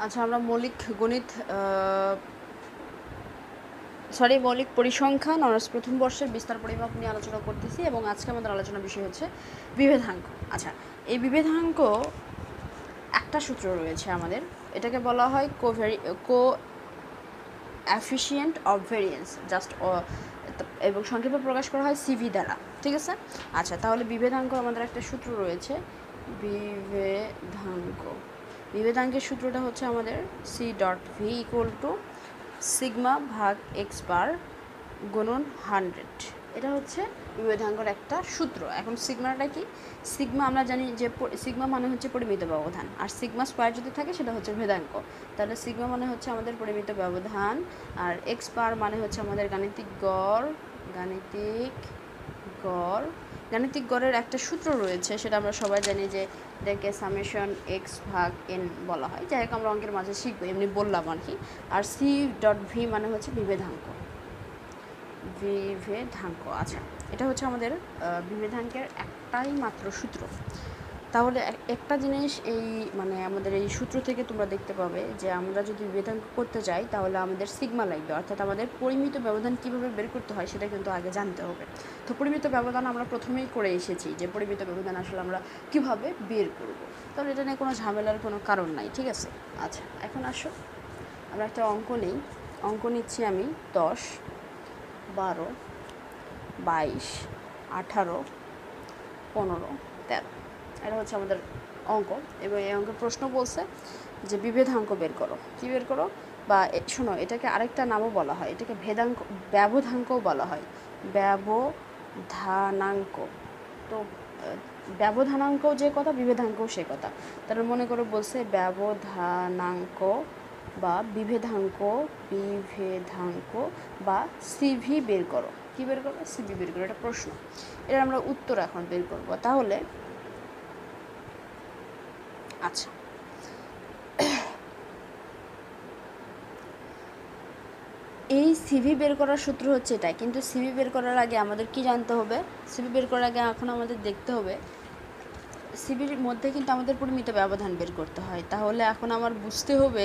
আচ্ছা, আমরা মৌলিক গণিত মৌলিক পরিসংখ্যান অনার্স প্রথম বর্ষের বিস্তার পরিমাপ নিয়ে আলোচনা করতেছি এবং আজকে আমাদের আলোচনার বিষয় হচ্ছে বিভেদাঙ্ক। আচ্ছা, এই বিভেদাঙ্ক একটা সূত্র রয়েছে আমাদের, এটাকে বলা হয় কোএফিসিয়েন্ট অফ ভেরিয়েন্স এবং সংক্ষেপে প্রকাশ করা হয় সিভি দ্বারা। ঠিক আছে। আচ্ছা, তাহলে বিভেদাঙ্ক আমাদের একটা সূত্র রয়েছে, বিভেদাঙ্কের সূত্রটা হচ্ছে আমাদের C dot V equal to sigma ভাগ এক্স বার গুণন 100। এটা হচ্ছে বিভেদাঙ্কের একটা সূত্র। এখন সিগমাটা কি? সিগমা আমরা জানি যে সিগমা মানে হচ্ছে পরিমিত ব্যবধান, আর সিগমা স্কোয়ার যদি থাকে সেটা হচ্ছে ভেদাঙ্ক। তাহলে সিগমা মানে হচ্ছে আমাদের পরিমিত ব্যবধান, আর এক্স বার মানে হচ্ছে আমাদের গাণিতিক গড়ের একটা সূত্র রয়েছে, সেটা আমরা সবাই জানি যে এটাকে সামেশন এক্স ভাগ এন বলা হয়। যাই হোক, আমরা অঙ্কের মাঝে শিখবো, এমনি বললাম আর কি। আর সি ডট ভি মানে হচ্ছে বিভেদাঙ্ক। আচ্ছা, এটা হচ্ছে আমাদের বিভেদাঙ্কের একটাই মাত্র সূত্র। তাহলে একটা জিনিস আমাদের এই সূত্র থেকে তোমরা দেখতে পাবে যে আমরা যদি বিভেদাঙ্ক করতে যাই তাহলে আমাদের সিগমা লাগবে, অর্থাৎ আমাদের পরিমিত ব্যবধান কীভাবে বের করতে হয় সেটা কিন্তু আগে জানতে হবে। তো পরিমিত ব্যবধান আমরা প্রথমেই করে এসেছি যে পরিমিত ব্যবধান আসলে আমরা কীভাবে বের করব। তাহলে এটা নিয়ে কোনো ঝামেলার কোনো কারণ নাই। ঠিক আছে। আচ্ছা, এখন আসো আমরা একটা অঙ্ক নিচ্ছি আমি 10, 12, 22, 18, 15, 13। এটা হচ্ছে আমাদের অঙ্ক, এবং এই অঙ্কের প্রশ্ন বলছে যে বিভেদাঙ্ক বের করো। কী বের করো? বা শোনো, এটাকে আরেকটা নামও বলা হয়, এটাকে ব্যবধাঙ্কও বলা হয়, ব্যবধানাঙ্ক। তো ব্যবধানাঙ্ক যে কথা, বিভেদাঙ্কও সে কথা। তাহলে মনে করো বলছে ব্যবধানাঙ্ক বা বিভেদাঙ্ক বা সিভি বের করো। কী বের করো? সিভি বের করো। এটা প্রশ্ন, এটা আমরা উত্তর এখন বের করব। তাহলে আচ্ছা, এই সিভি বের করার সূত্র হচ্ছে এটা, কিন্তু সিভি বের করার আগে আমাদের কি জানতে হবে? সিভি বের করার আগে এখন আমাদের দেখতে হবে সিভির মধ্যে কিন্তু আমাদের পরিমিত ব্যবধান বের করতে হয়। তাহলে এখন আমার বুঝতে হবে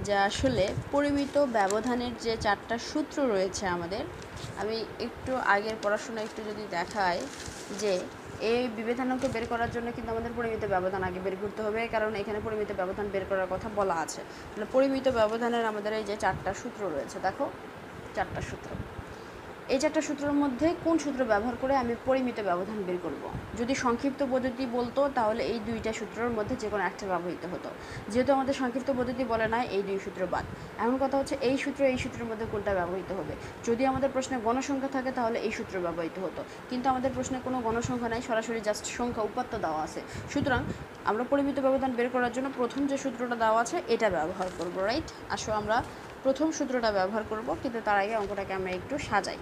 যে আসলে পরিমিত ব্যবধানের যে 4টা সূত্র রয়েছে আমাদের, আমি একটু আগের পড়াশোনা একটু যদি দেখাই যে এই বিভেদাঙ্ক বের করার জন্য কিন্তু আমাদের পরিমিত ব্যবধান আগে বের করতে হবে, কারণ এখানে পরিমিত ব্যবধান বের করার কথা বলা আছে। তাহলে পরিমিত ব্যবধানের আমাদের এই যে 4টা সূত্র রয়েছে, দেখো 4টা সূত্র। এই 4টা সূত্রের মধ্যে কোন সূত্র ব্যবহার করে আমি পরিমিত ব্যবধান বের করব? যদি সংক্ষিপ্ত পদ্ধতি বলতো তাহলে এই 2টা সূত্রের মধ্যে যে কোনো একটা ব্যবহৃত হতো। যেহেতু আমাদের সংক্ষিপ্ত পদ্ধতি বলে না, এই 2 সূত্র বাদ। এমন কথা হচ্ছে এই সূত্রের মধ্যে কোনটা ব্যবহৃত হবে? যদি আমাদের প্রশ্নে গণসংখ্যা থাকে তাহলে এই সূত্র ব্যবহৃত হতো, কিন্তু আমাদের প্রশ্নে কোনো গণসংখ্যা নাই, সরাসরি জাস্ট সংখ্যা উপাত্ত দেওয়া আছে। সুতরাং আমরা পরিমিত ব্যবধান বের করার জন্য প্রথম যে সূত্রটা দেওয়া আছে এটা ব্যবহার করব, রাইট? আসো আমরা প্রথম সূত্রটা ব্যবহার করব, কিন্তু তার আগে অঙ্কটাকে আমরা একটু সাজাই।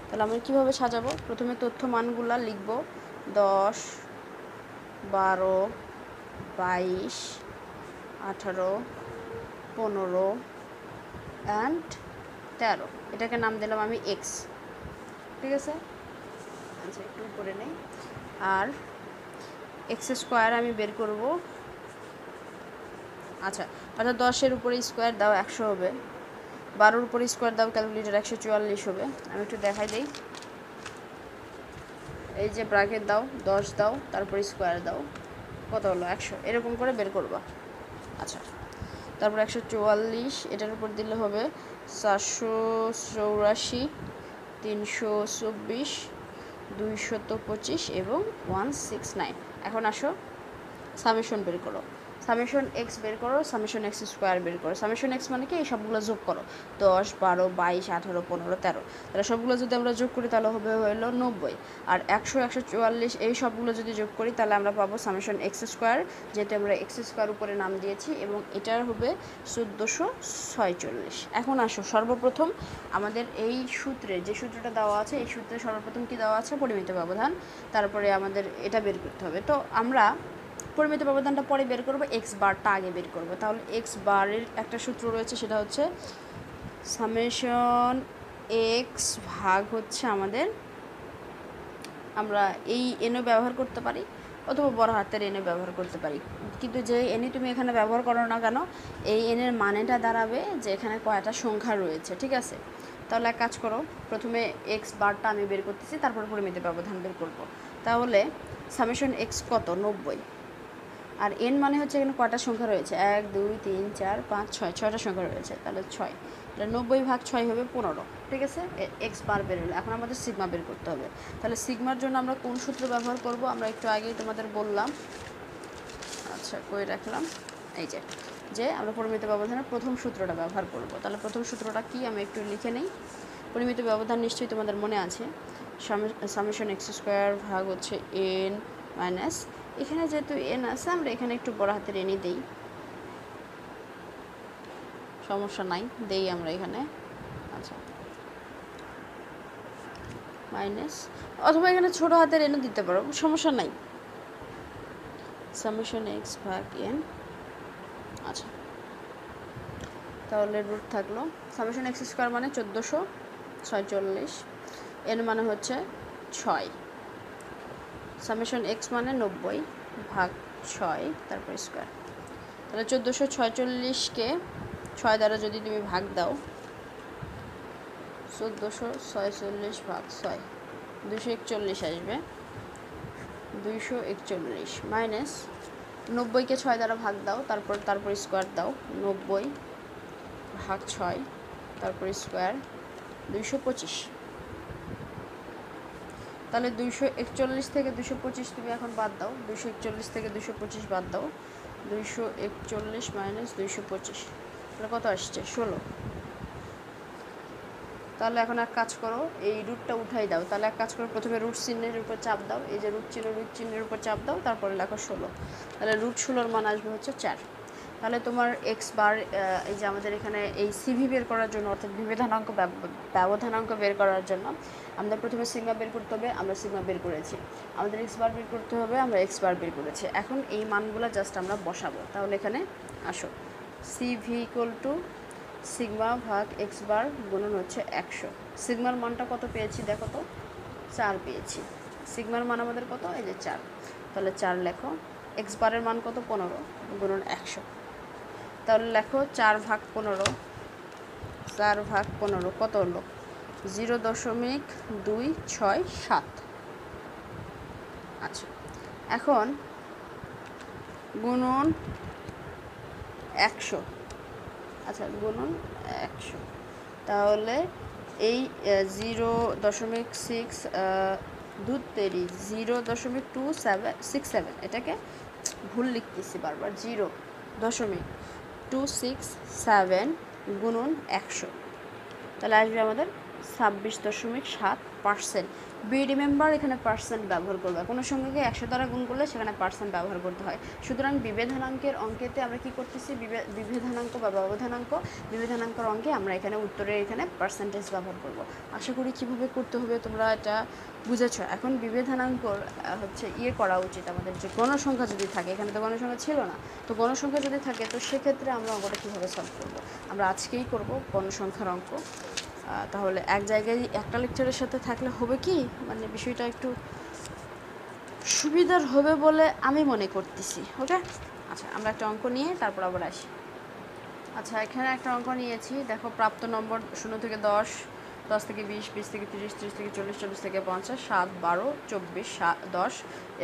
তাহলে আমরা কীভাবে সাজাবো? প্রথমে তথ্য মানগুলো লিখব, 10, 12, 22, 18, 15 অ্যান্ড 13। এটাকে নাম দিলাম আমি এক্স। ঠিক আছে। আচ্ছা, একটু করে নেই। আর এক্স স্কোয়ার আমি বের করব। আচ্ছা, অর্থাৎ 10-এর উপরে স্কোয়ার দাও 100 হবে, 12-এর উপরে স্কোয়ার দাও ক্যালকুলেটার 144 হবে। আমি একটু দেখাই দিই। এই যে ব্র্যাকেট দাও, 10 দাও, তারপর স্কোয়ার দাও, কত হলো? 100। এরকম করে বের করবা। আচ্ছা, তারপর 144 এটার উপর দিলে হবে 484, 324, 225 এবং 169। এখন আসো সামেশন বের করো। সামেশন এক্স বের করো, সামেশন এক্স স্কোয়ার বের করো। সামেশন এক্স মানে কি? এই সবগুলো যোগ করো, 10, 12, 22, 18, 15, 13। তাহলে সবগুলো যদি আমরা যোগ করি তাহলে হলো 90। আর 100, 144 এই সবগুলো যদি যোগ করি তাহলে আমরা পাবো সামেশন এক্স স্কোয়ার, যেহেতু আমরা এক্স স্কোয়ার উপরে নাম দিয়েছি, এবং এটার হবে 1446। এখন আসো সর্বপ্রথম আমাদের এই সূত্রে যে সূত্রটা দেওয়া আছে, এই সূত্রে সর্বপ্রথম কি দেওয়া আছে? পরিমিত ব্যবধান। তারপরে আমাদের এটা বের করতে হবে। তো আমরা পরিমিত ব্যবধানটা পরে বের করবো, এক্স বারটা আগে বের করবো। তাহলে এক্স বারের একটা সূত্র রয়েছে, সেটা হচ্ছে সামেশন এক্স ভাগ হচ্ছে আমাদের, আমরা এই এনও ব্যবহার করতে পারি অথবা বড় হাতের এনও ব্যবহার করতে পারি, কিন্তু যে এনই তুমি এখানে ব্যবহার করো না কেন, এই এনের মানেটা দাঁড়াবে যে এখানে কয়টা সংখ্যা রয়েছে, ঠিক আছে। তাহলে এক কাজ করো, প্রথমে এক্স বারটা আমি বের করতেছি, তারপর পরিমিত ব্যবধান বের করব। তাহলে সামেশন এক্স কত, 90, আর এন মানে হচ্ছে এখানে কয়টা সংখ্যা রয়েছে, 1 2 3 4 5 6, 6টা সংখ্যা রয়েছে, তাহলে 6, তাহলে 90 ভাগ 6 হবে 15, ঠিক আছে। এক্স বার বের হলো, এখন আমাদের সিগমা বের করতে হবে। তাহলে সিগমার জন্য আমরা কোন সূত্র ব্যবহার করব, আমরা একটু আগেই তোমাদের বললাম, আচ্ছা কই রাখলাম, এই যে আমরা পরিমিত ব্যবধানের প্রথম সূত্রটা ব্যবহার করব। তাহলে প্রথম সূত্রটা কি আমি একটু লিখে নেই। পরিমিত ব্যবধান নিশ্চয়ই তোমাদের মনে আছে, সামেশন এক্স স্কোয়ার ভাগ হচ্ছে এন মাইনাস, এখানে যেহেতু এন আছে আমরা এখানে একটু বড় হাতের এনই দেই, সমস্যা নাই, দেই আমরা এখানে, আচ্ছা মাইনাস, অথবা এখানে ছোট হাতের এনও দিতে পারো, সমস্যা নাই, সামেশন এক্স ভাগ এন, আচ্ছা তাহলে রুট থাকলো সামেশন এক্স স্কোয়ার মানে 1446, এন মানে হচ্ছে 6, সামেশন এক্স মানে 90 ভাগ 6 তারপর স্কোয়ার। তাহলে 1446কে 6 দ্বারা যদি তুমি ভাগ দাও, 1446 ভাগ 6 241 আসবে, 241 মাইনাস 90কে 6 দ্বারা ভাগ দাও, তারপর স্কোয়ার দাও, 90 ভাগ 6 তারপর স্কোয়ার, 225। তাহলে 241 থেকে 225 তুমি এখন বাদ দাও, 241 থেকে 225 বাদ দাও, 241 মাইনাস 225, তাহলে কত আসছে 16। তাহলে এখন এক কাজ করো, এই রুটটা উঠাই দাও, তাহলে এক কাজ করো, প্রথমে রুট চিহ্নের উপর চাপ দাও, এই যে রুট চিহ্নের উপর চাপ দাও, তারপরে লেখো 16, তাহলে রুট 16-র মান আসবে হচ্ছে 4। তাহলে তোমার এক্স বার, এই যে আমাদের এখানে এই সিভি বের করার জন্য, অর্থাৎ বিভেদানাঙ্ক ব্যবধানাঙ্ক বের করার জন্য আমাদের প্রথমে সিগমা বের করতে হবে, আমরা সিগমা বের করেছি, আমাদের এক্স বার বের করতে হবে, আমরা এক্স বার বের করেছি। এখন এই মানগুলো জাস্ট আমরা বসাবো। তাহলে এখানে আসো, সিভি ইকুয়াল টু সিগমা ভাগ এক্স বার গুণন হচ্ছে 100, সিগমার মানটা কত পেয়েছি দেখো তো, 4 পেয়েছি, সিগমার মান আমাদের কত, এই যে 4, তাহলে 4 লেখো, এক্স বারের মান কত 15 গুণন 100, তাহলে লেখো 4 ভাগ 15, 4 ভাগ 15 কত হলো, 0.267। আচ্ছা এখন গুণন 100, আচ্ছা গুণন 100, তাহলে এই 0.6 0.2767, এটাকে ভুল লিখতেছি বারবার, 0.267 গুণন 100, তাহলে আসবে আমাদের 26.7%। বি রিমেম্বার এখানে পার্সেন্ট ব্যবহার করবে, কোনো সঙ্গে 100 দ্বারা গুণ করলে সেখানে পার্সেন্ট ব্যবহার করতে হয়। সুতরাং বিভেদানাঙ্কের অঙ্কেতে আমরা কি করতেছি, বিভেদানাঙ্ক বা বিভেদানাঙ্কের অঙ্কে আমরা এখানে উত্তরের এখানে পার্সেন্টেজ ব্যবহার করব। আশা করি কীভাবে করতে হবে তোমরা এটা বুঝেছ। এখন বিভেদানাঙ্কর হচ্ছে করা উচিত আমাদের, যে গণসংখ্যা যদি থাকে, এখানে তো গণসংখ্যা ছিল না, তো গণসংখ্যা যদি থাকে তো সেক্ষেত্রে আমরা অঙ্কটা কীভাবে সলভ করব, আমরা আজকেই করব গণসংখ্যার অঙ্ক। তাহলে এক জায়গায় একটা লেকচারের সাথে থাকলে হবে কি, মানে বিষয়টা একটু সুবিধার হবে বলে আমি মনে করতেছি। ওকে, আচ্ছা আমরা একটা অঙ্ক নিয়ে তারপর আবার আসি। আচ্ছা এখানে একটা অঙ্ক নিয়েছি, দেখো প্রাপ্ত নম্বর 0 থেকে 10, 10 থেকে 20, 20 থেকে 30, 30 থেকে 40, 40 থেকে 50, 7, 12, 24, 10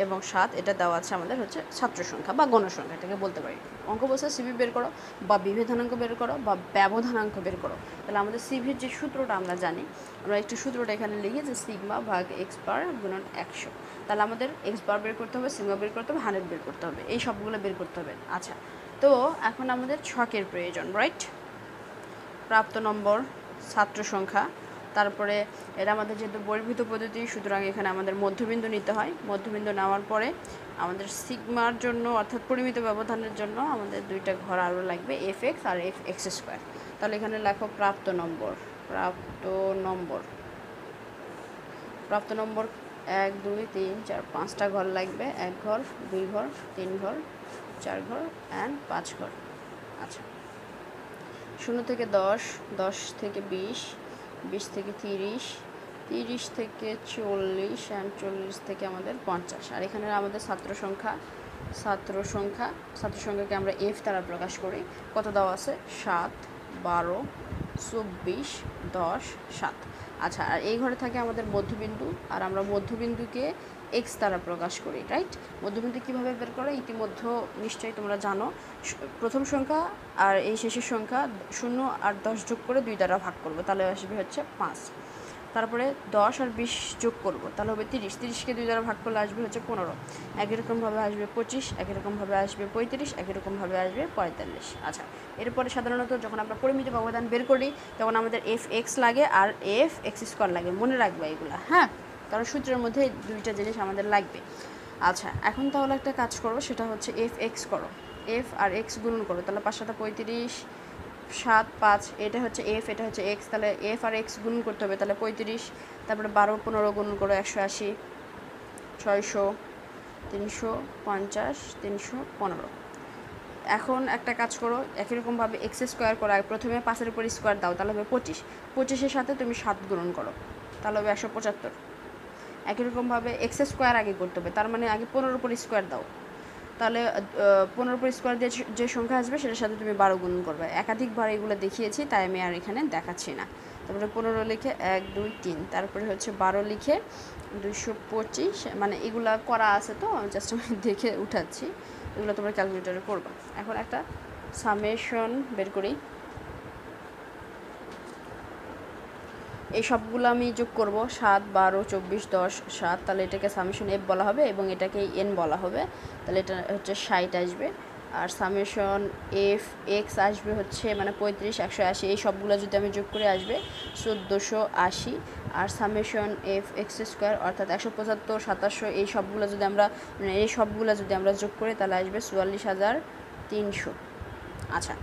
এবং 7, এটা দেওয়া আছে আমাদের হচ্ছে ছাত্র সংখ্যা বা গণসংখ্যা, এটাকে বলতে পারি। অঙ্ক বলছে সিভি বের করো বা বিভেদানাঙ্ক বের করো বা ব্যবধানাঙ্ক বের করো। তাহলে আমাদের সিভির যে সূত্রটা আমরা জানি, আমরা একটু সূত্রটা এখানে লিখি, যে সিগমা ভাগ এক্স বার গুণন 100। তাহলে আমাদের এক্স বার বের করতে হবে, সিগমা বের করতে হবে, 100 বের করতে হবে, এই সবগুলো বের করতে হবে। আচ্ছা তো এখন আমাদের ছকের প্রয়োজন, রাইট? প্রাপ্ত নম্বর, ছাত্র সংখ্যা, তারপরে এটা আমাদের যেহেতু বহির্ভূত পদ্ধতি, সুতরাং এখানে আমাদের মধ্যবিন্দু নিতে হয়। মধ্যবিন্দু নেওয়ার পরে আমাদের সিগমার জন্য, অর্থাৎ পরিমিত ব্যবধানের জন্য আমাদের দুইটা ঘর আরও লাগবে, এফ এক্স আর এফ এক্স স্কোয়ার। তাহলে এখানে লেখো প্রাপ্ত নম্বর, প্রাপ্ত নম্বর 1 2 3 4 5টা ঘর লাগবে, 1 ঘর 2 ঘর 3 ঘর 4 ঘর অ্যান্ড 5 ঘর। আচ্ছা 0 থেকে 10, 10 থেকে 20, 20 থেকে 30, 30 থেকে 40 অ্যান্ড 40 থেকে আমাদের 50। আর এখানে আমাদের ছাত্র সংখ্যা ছাত্র সংখ্যাকে আমরা এফ দ্বারা প্রকাশ করি। কত দেওয়া আছে? 7, 12, 24, 10, 7। আচ্ছা, আর এই ঘরে থাকে আমাদের মধ্যবিন্দু, আর আমরা মধ্যবিন্দুকে এক্স দ্বারা প্রকাশ করি, রাইট? মধ্যবিন্দু কীভাবে বের করে ইতিমধ্যে নিশ্চয়ই তোমরা জানো। প্রথম সংখ্যা আর এই শেষের সংখ্যা 0 আর 10 যোগ করে 2 দ্বারা ভাগ করবো, তাহলে আসবে হচ্ছে 5। তারপরে 10 আর 20 যোগ করব, তাহলে হবে 30। 30কে 2 দ্বারা ভাগ করলে আসবে হচ্ছে 15। একই রকমভাবে আসবে 25, একই রকমভাবে আসবে 35, একই রকমভাবে আসবে 45। আচ্ছা, এরপরে সাধারণত যখন আমরা পরিমিত ব্যবধান বের করি তখন আমাদের এফ এক্স লাগে আর এফ এক্স স্কোয়ার লাগে, মনে রাখবে এগুলো, হ্যাঁ, কারণ সূত্রের মধ্যে দুইটা জিনিস আমাদের লাগবে। আচ্ছা, এখন তাহলে একটা কাজ করো, সেটা হচ্ছে এফ এক্স করো, এফ আর এক্স গুণন করো, তাহলে 5 7 35, 7 5, এটা হচ্ছে এফ, এটা হচ্ছে এক্স, তাহলে এফ আর এক্স গুণন করতে হবে, তাহলে 35, তারপরে 12 15 গুণন করো 180, 600, 350, 315। এখন একটা কাজ করো, একই রকমভাবে এক্স স্কোয়ার করো, প্রথমে 5-এর উপর স্কোয়ার দাও, তাহলে হবে 25। 25-এর সাথে তুমি 7 গুণন করো, তাহলে হবে 175। একই রকমভাবে এক্স স্কোয়ার আগে করতে হবে, তার মানে আগে 15-এর উপর স্কোয়ার দাও, তাহলে 15-এর উপর স্কোয়ার দিয়ে যে সংখ্যা আসবে সেটার সাথে তুমি 12 গুণ করবে। একাধিকবার এগুলো দেখিয়েছি, তাই আমি আর এখানে দেখাচ্ছি না। তারপরে 15 লিখে 1 2 3, তারপরে হচ্ছে 12 লিখে 225, মানে এগুলা করা আছে তো জাস্ট আমি দেখে উঠাচ্ছি, এগুলো তোমরা ক্যালকুলেটরে করবা। এখন একটা সামেশন বের করি, এই সবগুলো আমি যোগ করব, 7 12 24 10 7, তাহলে এটাকে সামেশন এফ বলা হবে এবং এটাকে এন বলা হবে, তাহলে এটা হচ্ছে 60 আসবে। আর সামেশন এফ এক্স আসবে হচ্ছে মানে 35 180, এই সবগুলো যদি আমি যোগ করে আসবে 1480। আর সামেশন এফ এক্স স্কোয়ার অর্থাৎ 175 2700, এই সবগুলো যদি আমরা যোগ করি তাহলে আসবে 44300। আচ্ছা,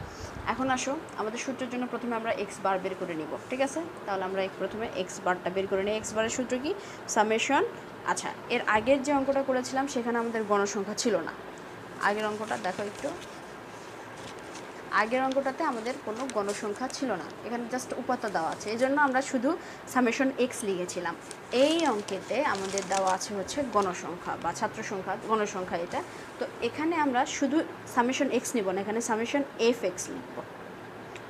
এখন আসো আমাদের সূত্রের জন্য প্রথমে আমরা এক্স বার বের করে নিব, ঠিক আছে? তাহলে আমরা প্রথমে এক্স বারটা বের করে নিই। এক্স বারের সূত্র কি? সামেশন। আচ্ছা, এর আগের যে অঙ্কটা করেছিলাম সেখানে আমাদের গণসংখ্যা ছিল না। আগের অঙ্কটা দেখো একটু, আগের অঙ্কটাতে আমাদের কোনো গণসংখ্যা ছিল না, এখানে জাস্ট উপাত্ত দেওয়া আছে, এই জন্য আমরা শুধু সামেশন এক্স লিখেছিলাম। এই অঙ্কেতে আমাদের দেওয়া আছে হচ্ছে গণসংখ্যা বা ছাত্র সংখ্যা, গণসংখ্যা এটা। তো এখানে আমরা শুধু সামেশন এক্স নিব না, এখানে সামেশন এফ এক্স লিখব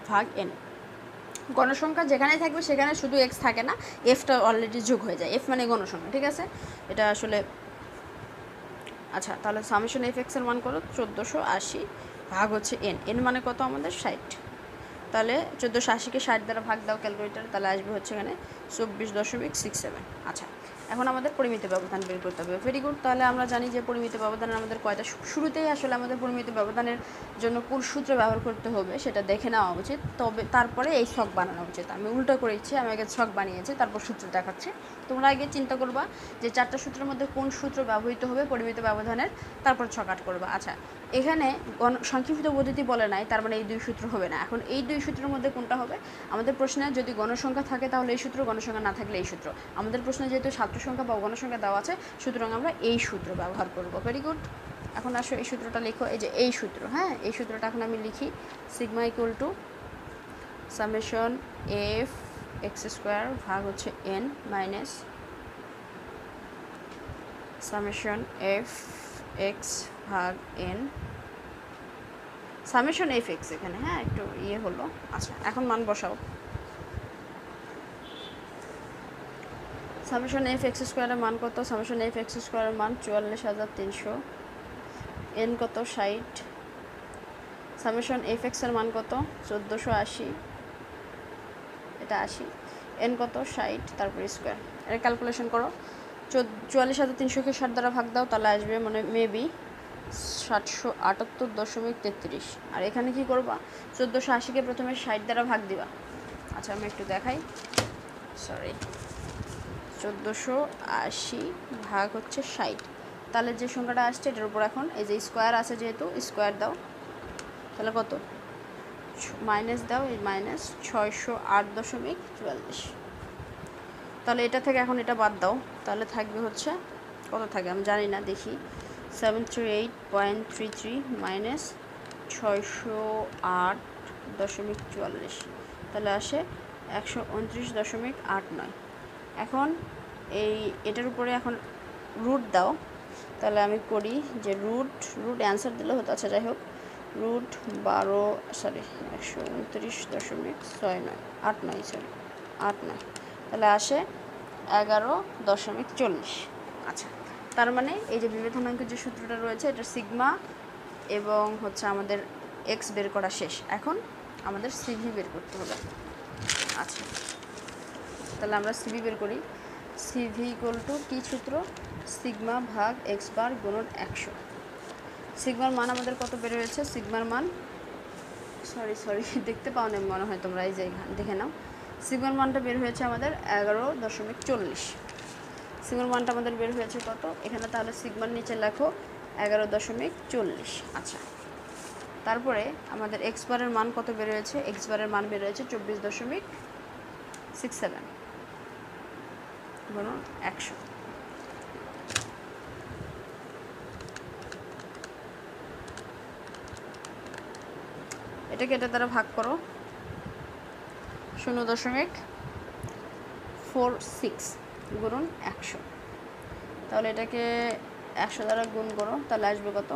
ভাগ এন। গণসংখ্যা যেখানে থাকবে সেখানে শুধু এক্স থাকে না, এফটা অলরেডি যোগ হয়ে যায়, এফ মানে গণসংখ্যা, ঠিক আছে? এটা আসলে আচ্ছা, তাহলে সামেশন এফ এক্সের মান কত? 1480 ভাগ হচ্ছে এন, এন মানে কত আমাদের? 60। তাহলে 1480-কে 60 দ্বারা ভাগ দাও ক্যালকুলেটার, তাহলে আসবে হচ্ছে এখানে 24.67। আচ্ছা, এখন আমাদের পরিমিত ব্যবধান বের করতে হবে। ভেরি গুড, তাহলে আমরা জানি যে পরিমিত ব্যবধানের আমাদের কয়টা, শুরুতেই আসলে আমাদের পরিমিত ব্যবধানের জন্য কোন সূত্র ব্যবহার করতে হবে সেটা দেখে নেওয়া উচিত, তবে তারপরে এই ছক বানানো উচিত। আমি উল্টো করেছি, আমি আগে ছক বানিয়েছি তারপর সূত্র দেখাচ্ছি। তোমরা আগে চিন্তা করবা যে 4টা সূত্রের মধ্যে কোন সূত্র ব্যবহৃত হবে পরিমিত ব্যবধানের, তারপর ছক আট করবা। আচ্ছা, এখানে সংক্ষিপ্ত পদ্ধতি বলে নাই, তার মানে এই 2 সূত্র হবে না। এখন এই 2 সূত্রের মধ্যে কোনটা হবে? আমাদের প্রশ্নে যদি গণসংখ্যা থাকে তাহলে এই সূত্র, গণসংখ্যা না থাকলে এই সূত্র। আমাদের প্রশ্নে যেহেতু ছাত্র সংখ্যা বা গণসংখ্যা দেওয়া আছে, সুতরাং আমরা এই সূত্র ব্যবহার করব। ভেরি গুড, এখন আসো এই সূত্রটা লিখো, এই যে এই সূত্র, হ্যাঁ, এই সূত্রটা এখন আমি লিখি, sigma equal to summation F x square ভাগ হচ্ছে N minus summation F x ভাগ এন, সামেশন এফ এক্স এখানে, হ্যাঁ, একটু ইয়ে হলো। আচ্ছা, এখন মান বসাও। সামেশন এফ এক্স স্কোয়ারের মান কত? সামেশন এফ এক্স স্কোয়ারের মান 44,300, এন কত? 60। সামেশন এফ এক্সের মান কত? 1480, এটা 80, এন কত? 60, তারপর স্কোয়ার। এটা ক্যালকুলেশন করো, 44,300-কে 60 দ্বারা ভাগ দাও, তাহলে আসবে মানে মেবি 778.33। আর এখানে কি করবা? 1480-কে প্রথমে 60 দ্বারা ভাগ দিবা। আচ্ছা, আমি একটু দেখাই, সরি, 1480 ভাগ হচ্ছে 60, তাহলে যে সংখ্যাটা আসছে এটার উপর এখন এই যে স্কোয়ার আছে, যেহেতু স্কোয়ার দাও, তাহলে কত? মাইনাস দাও, এই মাইনাস 608.44। তাহলে এটা থেকে এখন এটা বাদ দাও, তাহলে থাকবে হচ্ছে কত থাকে আমি জানি না, দেখি, 708.33 মাইনাস 608.44, তাহলে আসে 129.89। এখন এটার উপরে এখন রুট দাও, তাহলে আমি করি যে রুট অ্যান্সার দিলে হতো, আচ্ছা যাই হোক, রুট 129.69 তাহলে আসে 11.40। আচ্ছা, তার মানে এই যে বিভেদনাঙ্কের যে সূত্রটা রয়েছে এটা সিগমা এবং হচ্ছে আমাদের এক্স বের করা শেষ। এখন আমাদের সিভি বের করতে হবে। আচ্ছা, তাহলে আমরা সিভি বের করি। সিভি ইকুয়াল টু কী সূত্র? সিগমা ভাগ এক্স বার গুণন 100। সিগমার মান আমাদের কত বের হয়েছে? সিগমার মান সরি দেখতে পাও না মনে হয় তোমরা, এই যে দেখে নাও, সিগমার মানটা বের হয়েছে আমাদের 11.40। সিগমার মানটা আমাদের বের হয়েছে কত? এখানে তাহলে সিগমার নিচে লেখো 11.40। আচ্ছা, তারপরে আমাদের এক্স বারের মান কত বের হয়েছে? এক্স বারের মান বের হয়েছে 24.67 গুণন 100। এটাকে এটা দ্বারা ভাগ করো, 0.46 গুণন 100। তাহলে এটাকে 100 দ্বারা গুণ করো, তাহলে আসবে কত?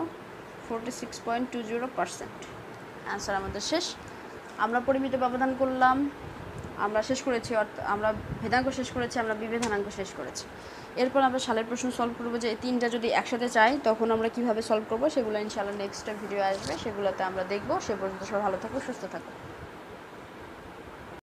46.20%। অ্যান্সার আমাদের শেষ। আমরা পরিমিত ব্যবধান করলাম, আমরা শেষ করেছি, আমরা ভেদাঙ্ক শেষ করেছি, আমরা বিভেদনাঙ্ক শেষ করেছি। এরপর আমরা সালের প্রশ্ন সলভ করবো, যে এই তিনটা যদি একসাথে চাই তখন আমরা কিভাবে সলভ করবো সেগুলো ইনশাআল্লাহ নেক্সট ভিডিও আসবে, সেগুলোতে আমরা দেখবো। সে পর্যন্ত সবাই ভালো থাকো, সুস্থ থাকো।